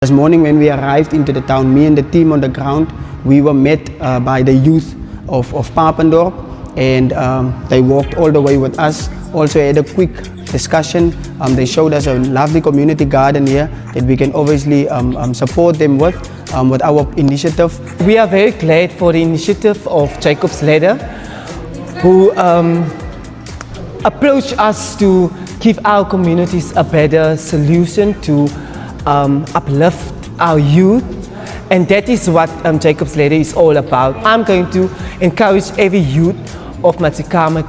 This morning when we arrived into the town, me and the team on the ground, we were met by the youth of Papendorp, and they walked all the way with us. Also had a quick discussion. They showed us a lovely community garden here that we can obviously support them with our initiative. We are very glad for the initiative of Jacob's Ladder, who approached us to give our communities a better solution to uplift our youth, and that is what Jacob's Ladder is all about. I'm going to encourage every youth of Matikama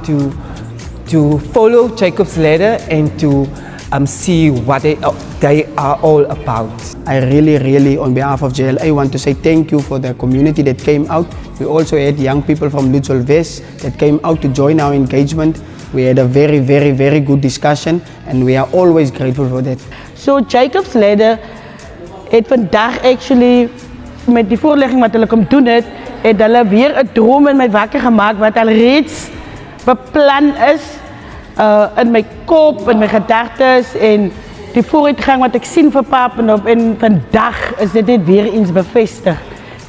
to follow Jacob's Ladder and to see what they are all about. I really, on behalf of JLA, want to say thank you for the community that came out. We also had young people from Lutsol West that came out to join our engagement. We had a very good discussion, and we are always grateful for that. So Jacob's Ladder het vandag actually met die voorlegging wat hulle kom doen het hulle weer 'n droom in my wakker gemaak wat al reeds beplan is in my kop, in my gedagtes en die vooruitgang wat ek sien vir Papendorp, en vandag is dit net weer eens bevestig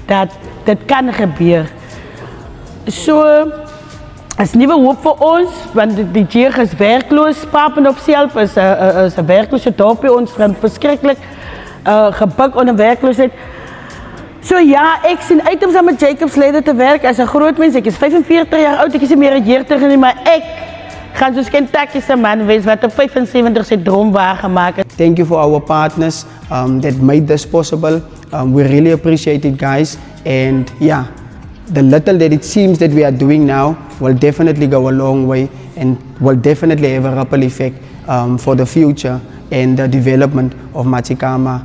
dat dit kan gebeur. So is nuwe hoop vir ons, want die jeug is werkloos. Papendorp self is 'n werklose dorpie. Ons gaan verskriklik gebuk onder werkloosheid. So ja, ek sien uit om saam met Jacob's Ladder te werk as 'n groot mens. Ek is 45 jaar oud, ek is nie meer 'n jeugdige nie, maar ek gaan soos Kentucky se man wees wat op 75 sy droom waargemaak het. Thank you for our partners that made this possible. We really appreciate it, guys. And yeah, the little that it seems that we are doing now will definitely go a long way and will definitely have a ripple effect for the future and the development of Matikama